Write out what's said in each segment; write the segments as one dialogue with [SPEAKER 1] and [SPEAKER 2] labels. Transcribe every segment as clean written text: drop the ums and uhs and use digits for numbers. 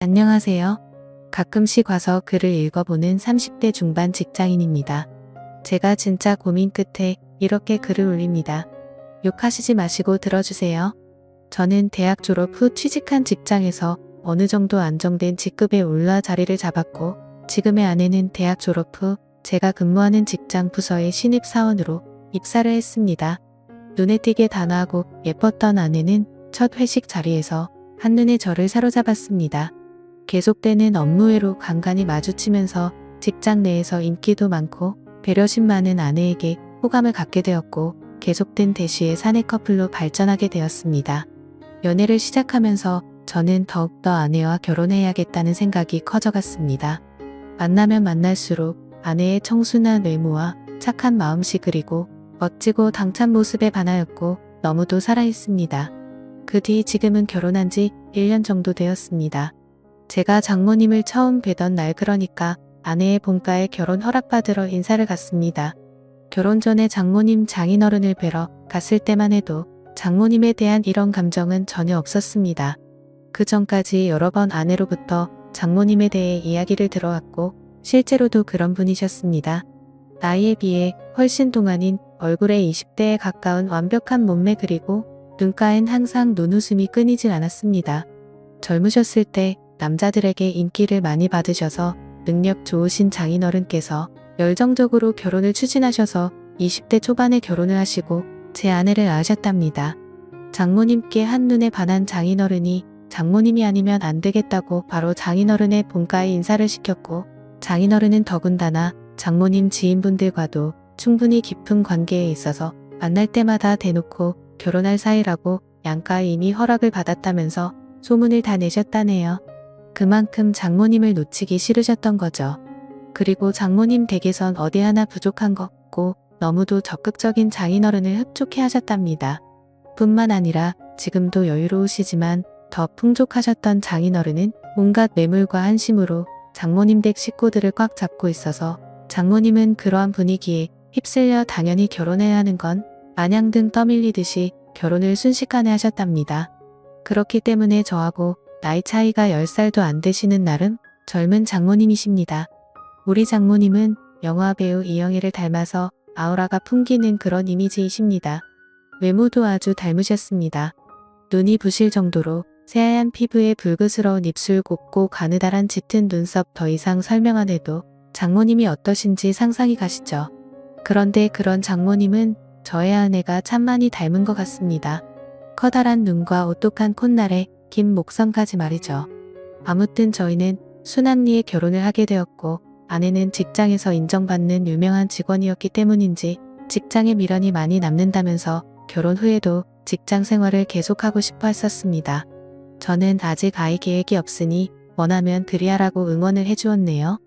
[SPEAKER 1] 안녕하세요. 가끔씩 와서 글을 읽어보는 30대 중반 직장인입니다. 제가 진짜 고민 끝에 이렇게 글을 올립니다. 욕하시지 마시고 들어주세요. 저는 대학 졸업 후 취직한 직장에서 어느 정도 안정된 직급에 올라 자리를 잡았고, 지금의 아내는 대학 졸업 후 제가 근무하는 직장 부서의 신입사원으로 입사를 했습니다. 눈에 띄게 단아하고 예뻤던 아내는 첫 회식 자리에서 한눈에 저를 사로잡았습니다. 계속되는 업무회로 간간히 마주치면서 직장 내에서 인기도 많고 배려심 많은 아내에게 호감을 갖게 되었고, 계속된 대시의 사내 커플로 발전하게 되었습니다. 연애를 시작하면서 저는 더욱더 아내와 결혼해야겠다는 생각이 커져갔습니다. 만나면 만날수록 아내의 청순한 외모와 착한 마음씨, 그리고 멋지고 당찬 모습에 반하였고 너무도 사랑했습니다. 그 뒤 지금은 결혼한 지 1년 정도 되었습니다. 제가 장모님을 처음 뵈던 날, 그러니까 아내의 본가에 결혼 허락받으러 인사를 갔습니다. 결혼 전에 장모님 장인어른을 뵈러 갔을 때만 해도 장모님에 대한 이런 감정은 전혀 없었습니다. 그 전까지 여러 번 아내로부터 장모님에 대해 이야기를 들어왔고 실제로도 그런 분이셨습니다. 나이에 비해 훨씬 동안인 얼굴에 20대에 가까운 완벽한 몸매, 그리고 눈가엔 항상 눈웃음이 끊이질 않았습니다. 젊으셨을 때 남자들에게 인기를 많이 받으셔서 능력 좋으신 장인어른께서 열정적으로 결혼을 추진하셔서 20대 초반에 결혼을 하시고 제 아내를 낳으셨답니다. 장모님께 한눈에 반한 장인어른이 장모님이 아니면 안 되겠다고 바로 장인어른의 본가에 인사를 시켰고, 장인어른은 더군다나 장모님 지인분들과도 충분히 깊은 관계에 있어서 만날 때마다 대놓고 결혼할 사이라고 양가에 이미 허락을 받았다면서 소문을 다 내셨다네요. 그만큼 장모님을 놓치기 싫으셨던 거죠. 그리고 장모님 댁에선 어디 하나 부족한 것 없고 너무도 적극적인 장인어른을 흡족해 하셨답니다. 뿐만 아니라 지금도 여유로우시지만 더 풍족하셨던 장인어른은 온갖 매물과 한심으로 장모님 댁 식구들을 꽉 잡고 있어서 장모님은 그러한 분위기에 휩쓸려 당연히 결혼해야 하는 건 마냥 등 떠밀리듯이 결혼을 순식간에 하셨답니다. 그렇기 때문에 저하고 나이 차이가 10살도 안 되시는 나름 젊은 장모님이십니다. 우리 장모님은 영화배우 이영애를 닮아서 아우라가 풍기는 그런 이미지이십니다. 외모도 아주 닮으셨습니다. 눈이 부실 정도로 새하얀 피부에 붉으스러운 입술, 곱고 가느다란 짙은 눈썹, 더 이상 설명 안 해도 장모님이 어떠신지 상상이 가시죠. 그런데 그런 장모님은 저의 아내가 참 많이 닮은 것 같습니다. 커다란 눈과 오똑한 콧날에 긴 목선까지 말이죠. 아무튼 저희는 순한리에 결혼을 하게 되었고, 아내는 직장에서 인정받는 유명한 직원이었기 때문인지 직장에 미련이 많이 남는다면서 결혼 후에도 직장 생활을 계속하고 싶어 했었습니다. 저는 아직 아이 계획이 없으니 원하면 그리하라고 응원을 해주었네요.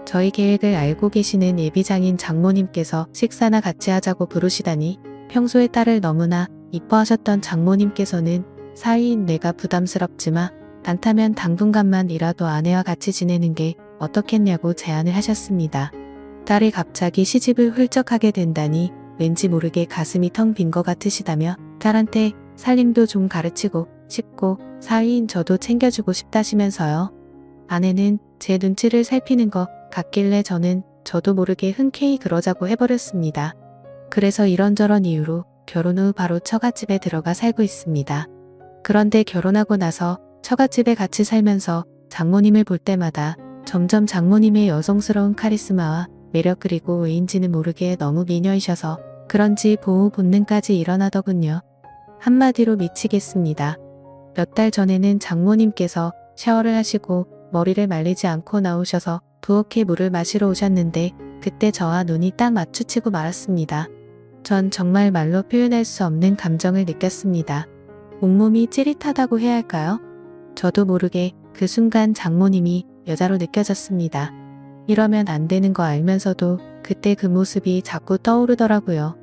[SPEAKER 1] 저희 계획을 알고 계시는 예비장인 장모님께서 식사나 같이 하자고 부르시다니, 평소에 딸을 너무나 이뻐하셨던 장모님께서는 사위인 내가 부담스럽지만 않다면 당분간만이라도 아내와 같이 지내는 게 어떻겠냐고 제안을 하셨습니다. 딸이 갑자기 시집을 훌쩍 하게 된다니 왠지 모르게 가슴이 텅 빈 것 같으시다며 딸한테 살림도 좀 가르치고 싶고 사위인 저도 챙겨주고 싶다시면서요. 아내는 제 눈치를 살피는 것 같길래 저도 모르게 흔쾌히 그러자고 해버렸습니다. 그래서 이런저런 이유로 결혼 후 바로 처갓집에 들어가 살고 있습니다. 그런데 결혼하고 나서 처갓집에 같이 살면서 장모님을 볼 때마다 점점 장모님의 여성스러운 카리스마와 매력, 그리고 왜인지는 모르게 너무 미녀이셔서 그런지 보호 본능까지 일어나더군요. 한마디로 미치겠습니다. 몇 달 전에는 장모님께서 샤워를 하시고 머리를 말리지 않고 나오셔서 부엌에 물을 마시러 오셨는데 그때 저와 눈이 딱 마주치고 말았습니다. 전 정말 말로 표현할 수 없는 감정을 느꼈습니다. 온몸이 찌릿하다고 해야 할까요? 저도 모르게 그 순간 장모님이 여자로 느껴졌습니다. 이러면 안 되는 거 알면서도 그때 그 모습이 자꾸 떠오르더라고요.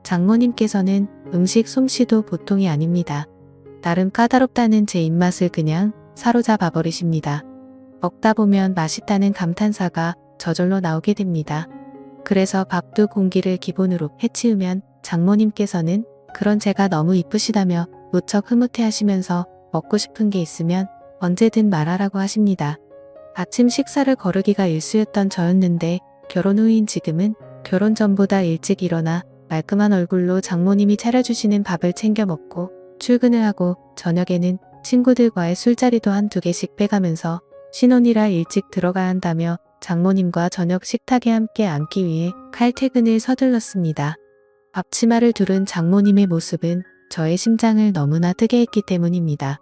[SPEAKER 1] 장모님께서는 음식 솜씨도 보통이 아닙니다. 나름 까다롭다는 제 입맛을 그냥 사로잡아 버리십니다. 먹다 보면 맛있다는 감탄사가 저절로 나오게 됩니다. 그래서 밥도 공기를 기본으로 해치우면 장모님께서는 그런 제가 너무 이쁘시다며 무척 흐뭇해 하시면서 먹고 싶은 게 있으면 언제든 말하라고 하십니다. 아침 식사를 거르기가 일쑤였던 저였는데 결혼 후인 지금은 결혼 전보다 일찍 일어나 말끔한 얼굴로 장모님이 차려주시는 밥을 챙겨 먹고 출근을 하고 저녁에는 친구들과의 술자리도 한두 개씩 빼가면서 신혼이라 일찍 들어가야 한다며 장모님과 저녁 식탁에 함께 앉기 위해 칼퇴근을 서둘렀습니다. 앞치마를 두른 장모님의 모습은 저의 심장을 너무나 뜨게 했기 때문입니다.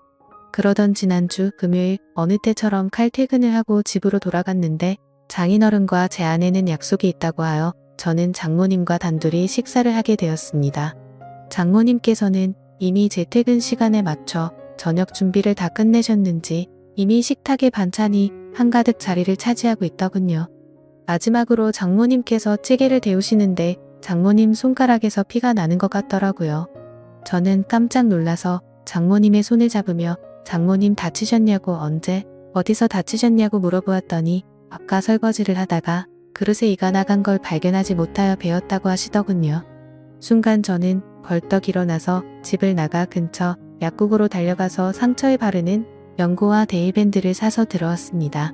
[SPEAKER 1] 그러던 지난주 금요일 어느 때처럼 칼퇴근을 하고 집으로 돌아갔는데 장인어른과 제 아내는 약속이 있다고 하여 저는 장모님과 단둘이 식사를 하게 되었습니다. 장모님께서는 이미 제 퇴근 시간에 맞춰 저녁 준비를 다 끝내셨는지 이미 식탁에 반찬이 한가득 자리를 차지하고 있더군요. 마지막으로 장모님께서 찌개를 데우시는데 장모님 손가락에서 피가 나는 것 같더라고요. 저는 깜짝 놀라서 장모님의 손을 잡으며 장모님 다치셨냐고 언제 어디서 다치셨냐고 물어보았더니 아까 설거지를 하다가 그릇에 이가 나간 걸 발견하지 못하여 베었다고 하시더군요. 순간 저는 벌떡 일어나서 집을 나가 근처 약국으로 달려가서 상처에 바르는 연고와 데일밴드를 사서 들어왔습니다.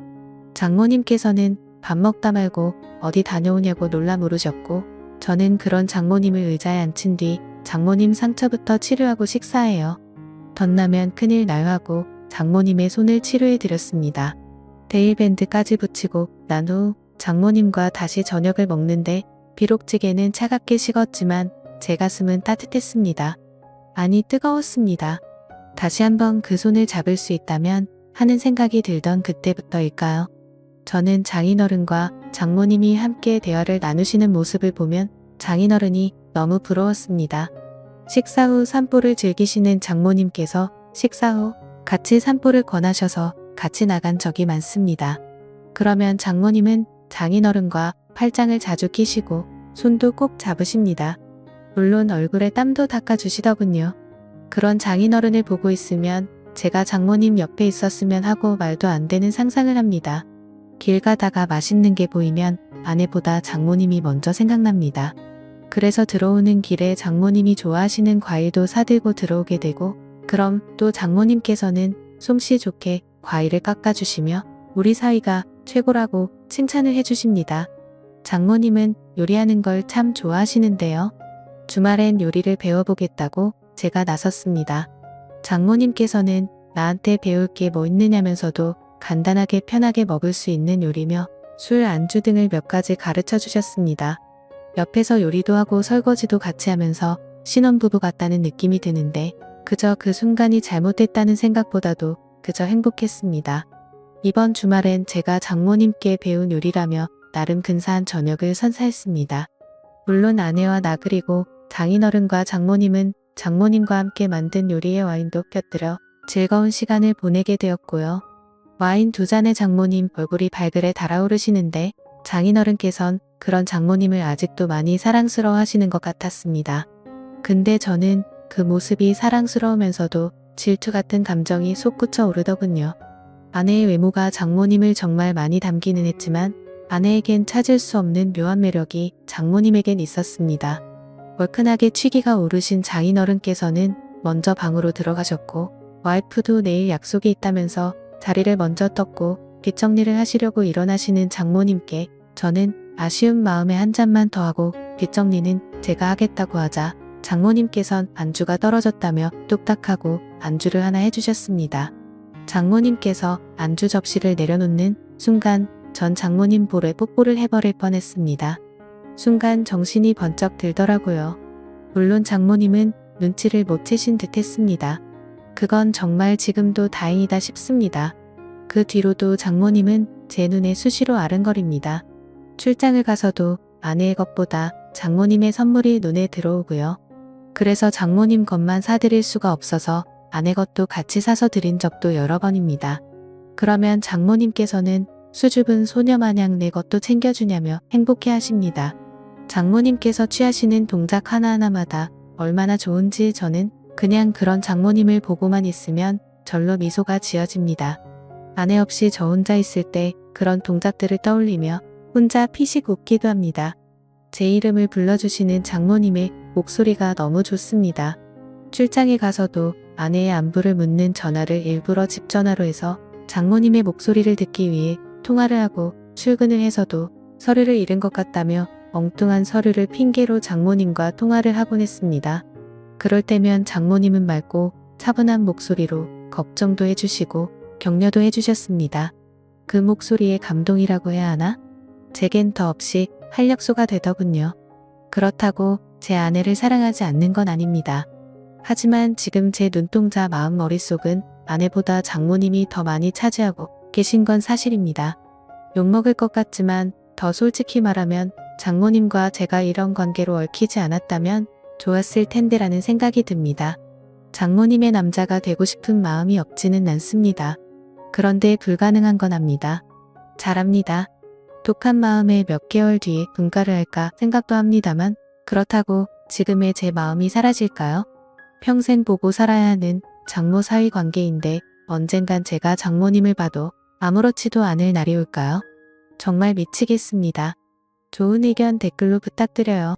[SPEAKER 1] 장모님께서는 밥 먹다 말고 어디 다녀오냐고 놀라 물으셨고 저는 그런 장모님을 의자에 앉힌 뒤 장모님 상처부터 치료하고 식사해요. 덧나면 큰일 나요 하고 장모님의 손을 치료해 드렸습니다. 데일밴드까지 붙이고 난 후 장모님과 다시 저녁을 먹는데 비록 찌개는 차갑게 식었지만 제 가슴은 따뜻했습니다. 아니 뜨거웠습니다. 다시 한번 그 손을 잡을 수 있다면 하는 생각이 들던 그때부터일까요? 저는 장인어른과 장모님이 함께 대화를 나누시는 모습을 보면 장인어른이 너무 부러웠습니다. 식사 후 산보를 즐기시는 장모님께서 식사 후 같이 산보를 권하셔서 같이 나간 적이 많습니다. 그러면 장모님은 장인어른과 팔짱을 자주 끼시고 손도 꼭 잡으십니다. 물론 얼굴에 땀도 닦아주시더군요. 그런 장인어른을 보고 있으면 제가 장모님 옆에 있었으면 하고 말도 안 되는 상상을 합니다. 길 가다가 맛있는 게 보이면 아내보다 장모님이 먼저 생각납니다. 그래서 들어오는 길에 장모님이 좋아하시는 과일도 사들고 들어오게 되고 그럼 또 장모님께서는 솜씨 좋게 과일을 깎아주시며 우리 사이가 최고라고 칭찬을 해주십니다. 장모님은 요리하는 걸 참 좋아하시는데요. 주말엔 요리를 배워보겠다고 제가 나섰습니다. 장모님께서는 나한테 배울 게 뭐 있느냐면서도 간단하게 편하게 먹을 수 있는 요리며 술, 안주 등을 몇 가지 가르쳐 주셨습니다. 옆에서 요리도 하고 설거지도 같이 하면서 신혼부부 같다는 느낌이 드는데 그저 그 순간이 잘못됐다는 생각보다도 그저 행복했습니다. 이번 주말엔 제가 장모님께 배운 요리라며 나름 근사한 저녁을 선사했습니다. 물론 아내와 나 그리고 장인어른과 장모님은 장모님과 함께 만든 요리에 와인도 곁들여 즐거운 시간을 보내게 되었고요. 와인 2잔에 장모님 얼굴이 발그레 달아오르시는데 장인어른께선 그런 장모님을 아직도 많이 사랑스러워 하시는 것 같았습니다. 근데 저는 그 모습이 사랑스러우면서도 질투 같은 감정이 솟구쳐 오르더군요. 아내의 외모가 장모님을 정말 많이 닮기는 했지만 아내에겐 찾을 수 없는 묘한 매력이 장모님에겐 있었습니다. 얼큰하게 취기가 오르신 장인어른께서는 먼저 방으로 들어가셨고 와이프도 내일 약속이 있다면서 자리를 먼저 떴고 뒷정리를 하시려고 일어나시는 장모님께 저는 아쉬운 마음에 한 잔만 더 하고 뒷정리는 제가 하겠다고 하자 장모님께선 안주가 떨어졌다며 뚝딱하고 안주를 하나 해주셨습니다. 장모님께서 안주 접시를 내려놓는 순간 전 장모님 볼에 뽀뽀를 해버릴 뻔했습니다. 순간 정신이 번쩍 들더라고요. 물론 장모님은 눈치를 못 채신 듯 했습니다. 그건 정말 지금도 다행이다 싶습니다. 그 뒤로도 장모님은 제 눈에 수시로 아른거립니다. 출장을 가서도 아내의 것보다 장모님의 선물이 눈에 들어오고요. 그래서 장모님 것만 사드릴 수가 없어서 아내 것도 같이 사서 드린 적도 여러 번입니다. 그러면 장모님께서는 수줍은 소녀마냥 내 것도 챙겨주냐며 행복해 하십니다. 장모님께서 취하시는 동작 하나하나마다 얼마나 좋은지 저는 그냥 그런 장모님을 보고만 있으면 절로 미소가 지어집니다. 아내 없이 저 혼자 있을 때 그런 동작들을 떠올리며 혼자 피식 웃기도 합니다. 제 이름을 불러주시는 장모님의 목소리가 너무 좋습니다. 출장에 가서도 아내의 안부를 묻는 전화를 일부러 집 전화로 해서 장모님의 목소리를 듣기 위해 통화를 하고 출근을 해서도 서류를 잃은 것 같다며 엉뚱한 서류를 핑계로 장모님과 통화를 하곤 했습니다. 그럴 때면 장모님은 맑고 차분한 목소리로 걱정도 해주시고 격려도 해주셨습니다. 그 목소리에 감동이라고 해야 하나? 제겐 더없이 활력소가 되더군요. 그렇다고 제 아내를 사랑하지 않는 건 아닙니다. 하지만 지금 제 눈동자 마음 머릿속은 아내보다 장모님이 더 많이 차지하고 계신 건 사실입니다. 욕먹을 것 같지만 더 솔직히 말하면 장모님과 제가 이런 관계로 얽히지 않았다면 좋았을 텐데라는 생각이 듭니다. 장모님의 남자가 되고 싶은 마음이 없지는 않습니다. 그런데 불가능한 건 압니다. 잘합니다. 독한 마음에 몇 개월 뒤에 분가를 할까 생각도 합니다만 그렇다고 지금의 제 마음이 사라질까요? 평생 보고 살아야 하는 장모 사위 관계인데 언젠간 제가 장모님을 봐도 아무렇지도 않을 날이 올까요? 정말 미치겠습니다. 좋은 의견 댓글로 부탁드려요.